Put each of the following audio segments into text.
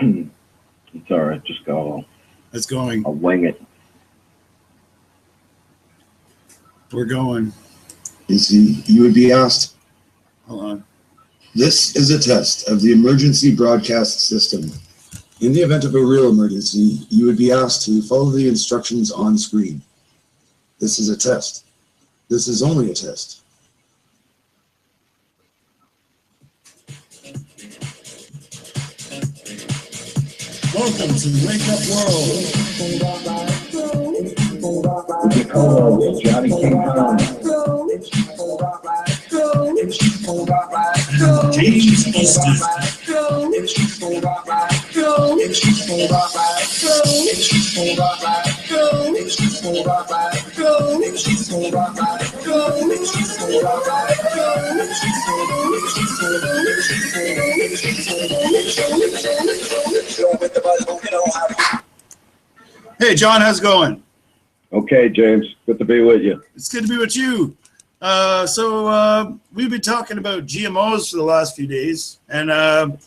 It's all right. Just go. It's going. I'll wing it. We're going. You would be asked. Hold on. This is a test of the emergency broadcast system. In the event of a real emergency, you would be asked to follow the instructions on screen. This is a test. This is only a test. Welcome to Wake Up World. The co-host, Johnny King Kong. James Easton. Hey, John, how's it going? Okay, James. Good to be with you. It's good to be with you. We've been talking about GMOs for the last few days, and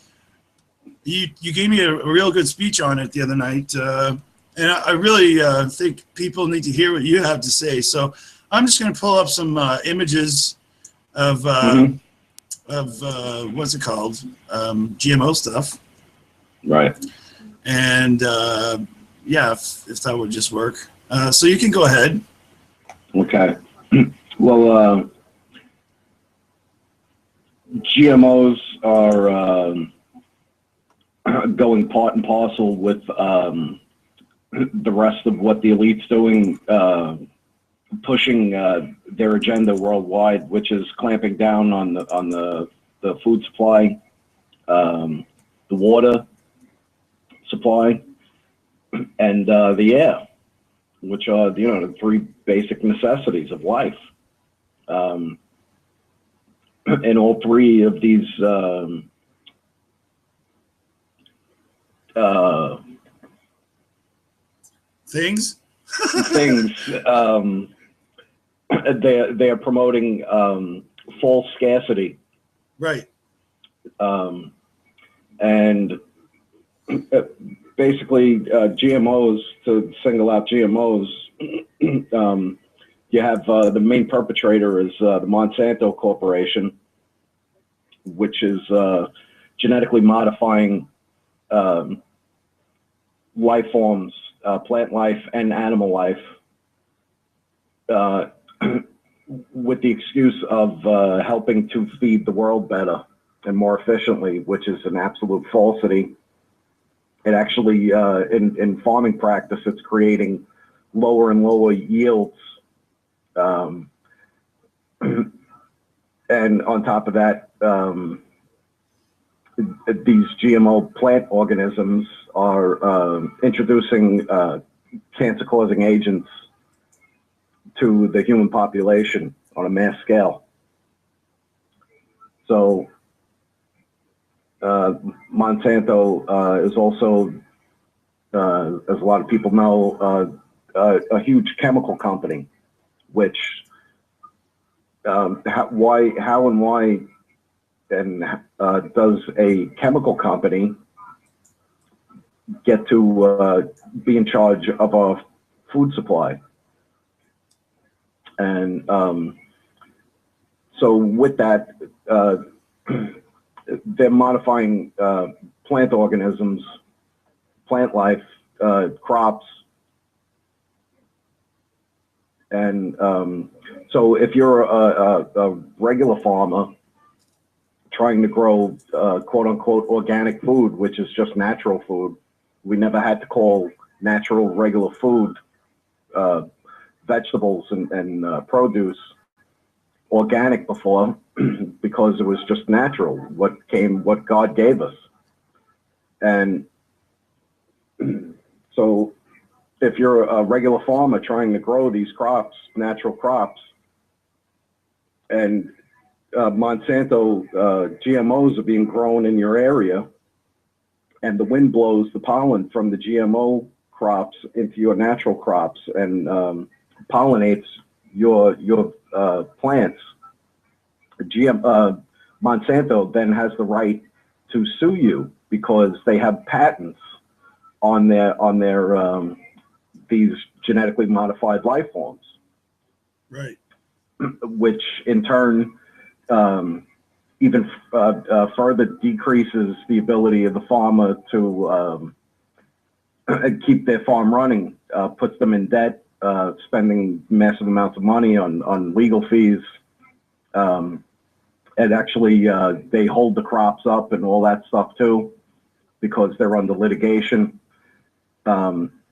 you gave me a real good speech on it the other night, and I really think people need to hear what you have to say. So I'm just going to pull up some images of what's it called, GMO stuff. Right. And yeah, if that would just work. So you can go ahead. Okay. Well, GMOs are going part and parcel with the rest of what the elite's doing, pushing their agenda worldwide, which is clamping down on the food supply, the water supply, and the air, which are the three basic necessities of life. And all three of these Things they are promoting false scarcity, right? And basically GMOs, to single out GMOs, you have the main perpetrator is the Monsanto Corporation, which is genetically modifying life forms, plant life and animal life, with the excuse of helping to feed the world better and more efficiently, which is an absolute falsity. It actually, in farming practice, it's creating lower and lower yields. And on top of that, these GMO plant organisms are introducing cancer-causing agents to the human population on a mass scale. So Monsanto is also, as a lot of people know, a huge chemical company, which how and why does a chemical company get to be in charge of our food supply? And so with that, they're modifying plant organisms, plant life, crops. And so if you're a regular farmer trying to grow quote unquote organic food, which is just natural food, we never had to call natural regular food, vegetables and produce, organic before, because it was just natural, what God gave us. And so if you're a regular farmer trying to grow these crops, natural crops, and Monsanto GMOs are being grown in your area, and the wind blows the pollen from the GMO crops into your natural crops and pollinates your plants, Monsanto then has the right to sue you because they have patents on their these genetically modified life forms, Right. which in turn even further decreases the ability of the farmer to keep their farm running, puts them in debt, spending massive amounts of money on legal fees. And actually, they hold the crops up and all that stuff too, because they're under litigation.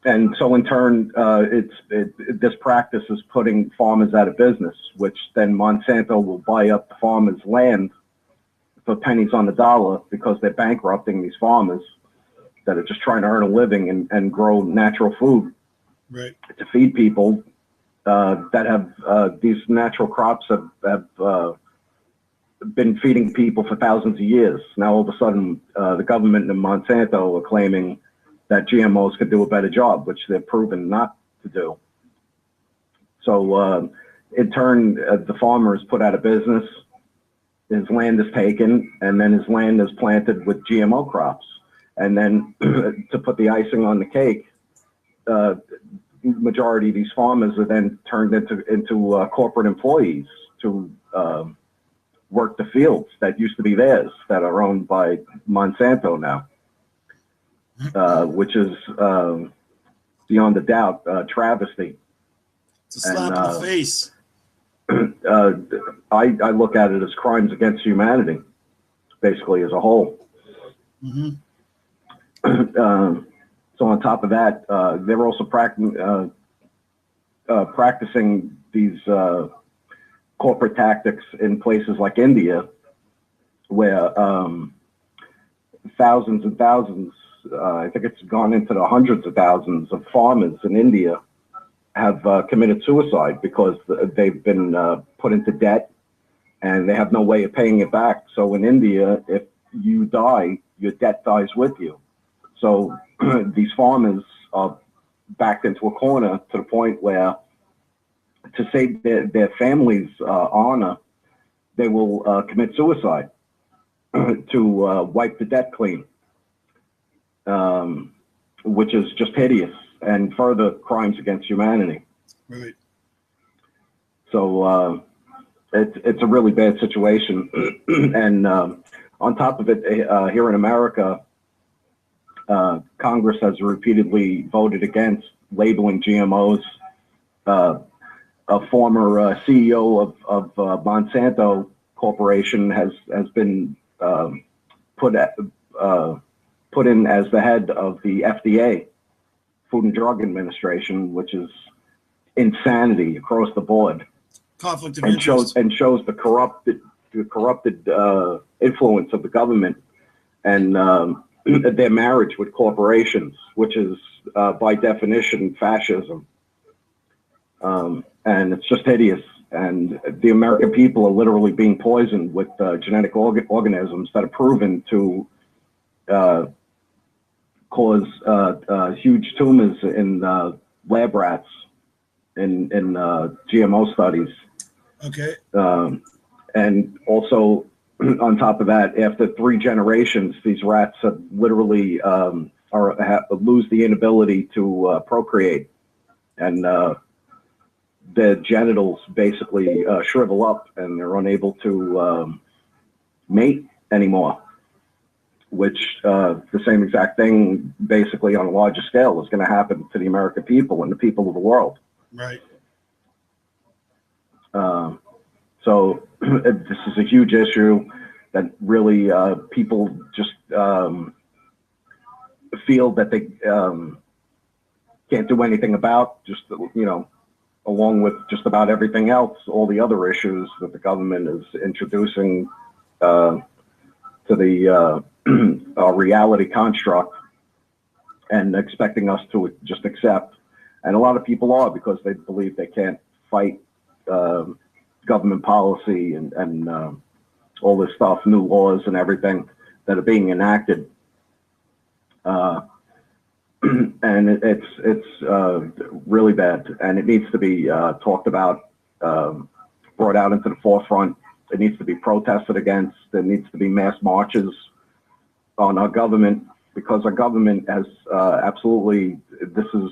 And so in turn, this practice is putting farmers out of business, which then Monsanto will buy up the farmers' land for pennies on the dollar because they're bankrupting these farmers that are just trying to earn a living and grow natural food, right, to feed people that have these natural crops have been feeding people for thousands of years. Now all of a sudden, the government and Monsanto are claiming that GMOs could do a better job, which they're proven not to do. So in turn, the farmer is put out of business, his land is taken, and then his land is planted with GMO crops. And then to put the icing on the cake, majority of these farmers are then turned into corporate employees to work the fields that used to be theirs, that are owned by Monsanto now. Which is beyond a doubt travesty. It's a slap in the face. I look at it as crimes against humanity, basically as a whole. Mm-hmm. So on top of that, they're also practicing these corporate tactics in places like India, where thousands and thousands, I think it's gone into the hundreds of thousands of farmers in India have committed suicide because they've been put into debt and they have no way of paying it back. So in India, if you die, your debt dies with you. So these farmers are backed into a corner to the point where, to save their family's honor, they will commit suicide to wipe the debt clean. Which is just hideous and further crimes against humanity. Right. So it's a really bad situation. And on top of it, here in America, Congress has repeatedly voted against labeling GMOs. A former CEO of Monsanto Corporation has been put in as the head of the FDA, Food and Drug Administration, which is insanity across the board. Conflict of and interest. shows the corrupted influence of the government and their marriage with corporations, which is by definition fascism. And it's just hideous. And the American people are literally being poisoned with genetic organisms that are proven to cause huge tumors in lab rats in GMO studies. Okay. And also, on top of that, after 3 generations, these rats have literally lose the inability to procreate, and their genitals basically shrivel up, and they're unable to mate anymore. Which the same exact thing, basically on a larger scale, is going to happen to the American people and the people of the world. Right. So this is a huge issue that really people just feel that they can't do anything about, just, you know, along with just about everything else, all the other issues that the government is introducing to the reality construct and expecting us to just accept. And a lot of people are, because they believe they can't fight government policy and all this stuff, new laws and everything that are being enacted. And it's really bad, and it needs to be talked about, brought out into the forefront. It needs to be protested against. There needs to be mass marches on our government, because our government has absolutely, this is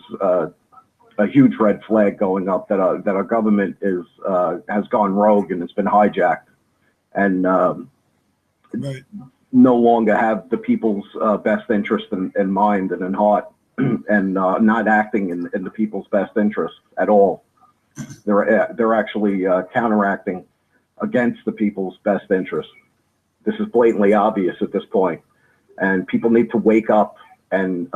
a huge red flag going up, that our government has gone rogue and has been hijacked, and Right. no longer have the people's best interest in mind and in heart, and not acting in the people's best interest at all. They're actually counteracting against the people's best interest. This is blatantly obvious at this point, and people need to wake up and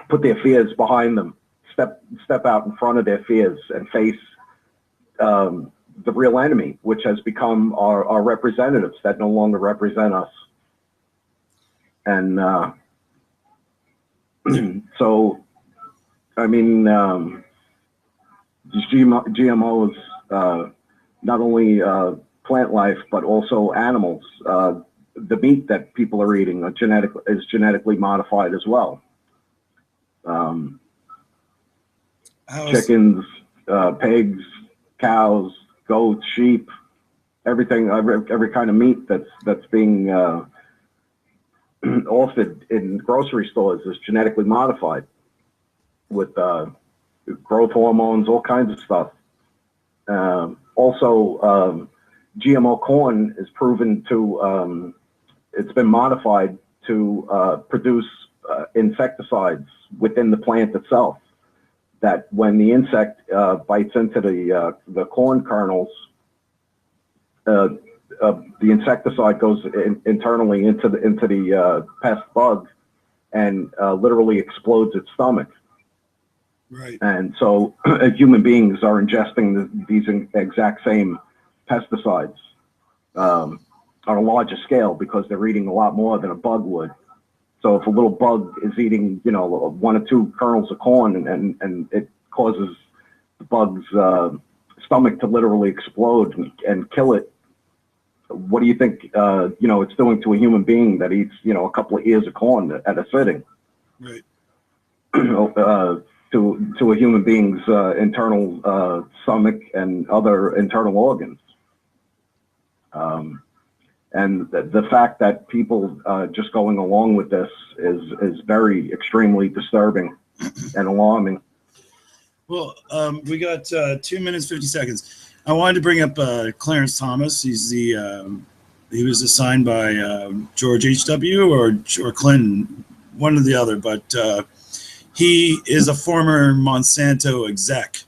put their fears behind them. Step out in front of their fears and face the real enemy, which has become our representatives that no longer represent us. And so, I mean, these GMOs, not only plant life, but also animals. The meat that people are eating is genetically modified as well. Chickens, pigs, cows, goats, sheep, everything, every kind of meat that's being offered in grocery stores is genetically modified with growth hormones, all kinds of stuff. Also, GMO corn is proven to, it's been modified to produce insecticides within the plant itself, that when the insect bites into the corn kernels, the insecticide goes internally into the pest bug and literally explodes its stomach. Right. And so human beings are ingesting these exact same pesticides on a larger scale, because they're eating a lot more than a bug would. So if a little bug is eating, 1 or 2 kernels of corn, and it causes the bug's stomach to literally explode and kill it, what do you think, it's doing to a human being that eats, a couple of ears of corn at a sitting? Right. To a human being's internal stomach and other internal organs. And the fact that people just going along with this is very extremely disturbing and alarming. Well, we got 2 minutes, 50 seconds. I wanted to bring up Clarence Thomas. He's he was assigned by George H.W. or Clinton, one or the other, but he is a former Monsanto exec.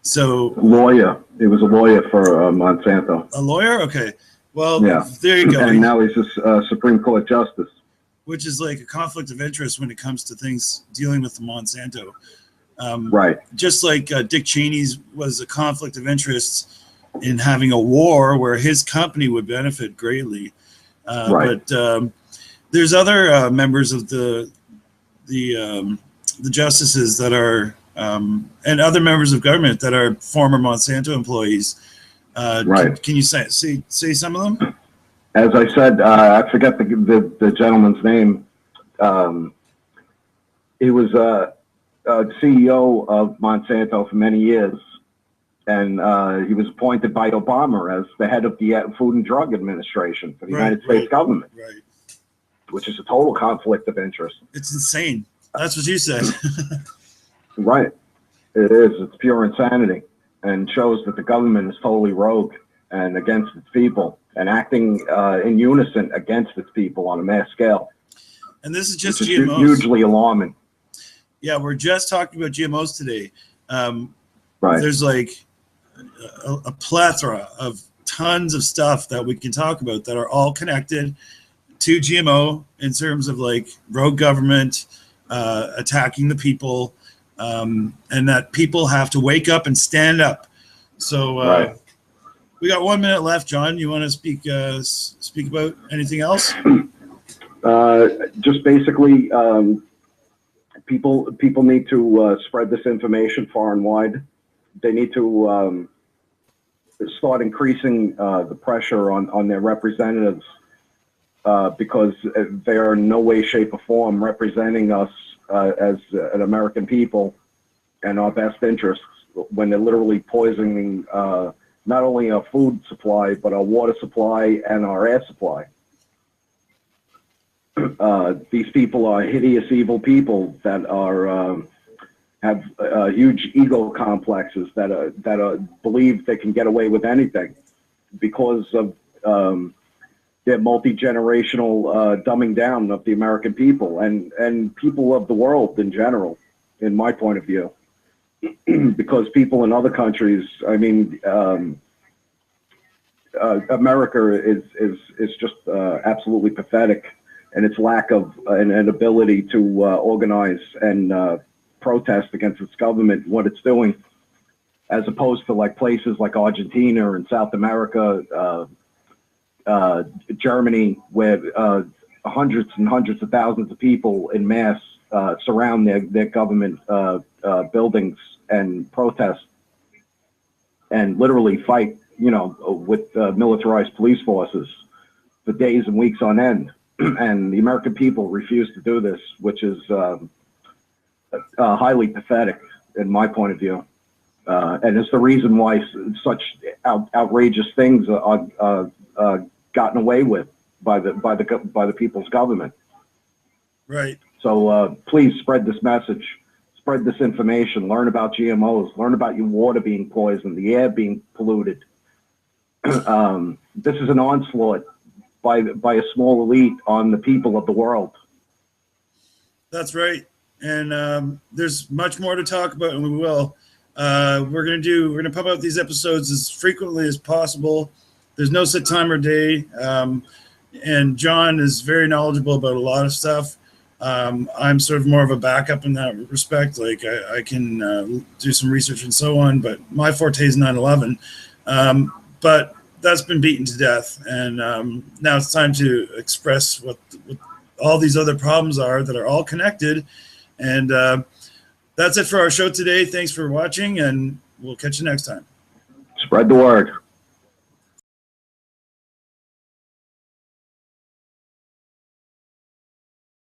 So lawyer. He was a lawyer for Monsanto. A lawyer? Okay. Well, yeah. There you go. And now he's a Supreme Court justice. Which is like a conflict of interest when it comes to things dealing with Monsanto. Right. Just like Dick Cheney's was a conflict of interest in having a war where his company would benefit greatly. Right. But there's other members of the justices that are and other members of government that are former Monsanto employees. Right. Can you say some of them? As I said, I forget the gentleman's name. He was CEO of Monsanto for many years, and he was appointed by Obama as the head of the Food and Drug Administration for the United States government. Right. Which is a total conflict of interest. It's insane. That's what you said. Right. It is. It's pure insanity, and shows that the government is totally rogue and against its people, and acting in unison against its people on a mass scale. And this is just GMOs. Hugely alarming. Yeah, we're just talking about GMOs today. Right. There's like a plethora of tons of stuff that we can talk about that are all connected to GMO in terms of like rogue government, attacking the people, and that people have to wake up and stand up. So right. We got 1 minute left, John. You want to speak about anything else? Just basically, people need to spread this information far and wide. They need to start increasing the pressure on their representatives, because they are in no way, shape, or form representing us as an American people and our best interests, when they're literally poisoning not only our food supply, but our water supply and our air supply. these people are hideous, evil people that are have huge ego complexes that believe they can get away with anything because of their multi-generational dumbing down of the American people and people of the world in general, in my point of view. Because people in other countries, I mean, America is just absolutely pathetic, and its lack of an ability to organize and protest against its government, what it's doing, as opposed to like places like Argentina and South America, Germany, where hundreds and hundreds of thousands of people in mass surround their government buildings and protest and literally fight, you know, with militarized police forces for days and weeks on end. And the American people refuse to do this, which is highly pathetic in my point of view. And it's the reason why such outrageous things are gotten away with by the people's government. Right. So please spread this message, spread this information, learn about GMOs, learn about your water being poisoned, the air being polluted. This is an onslaught by a small elite on the people of the world. That's right. And there's much more to talk about, and we will. We're gonna pump out these episodes as frequently as possible. There's no set time or day. And John is very knowledgeable about a lot of stuff. I'm sort of more of a backup in that respect. Like I can do some research and so on, but my forte is 9/11. But that's been beaten to death, and now it's time to express what all these other problems are that are all connected. And that's it for our show today. Thanks for watching, and we'll catch you next time. Spread the word.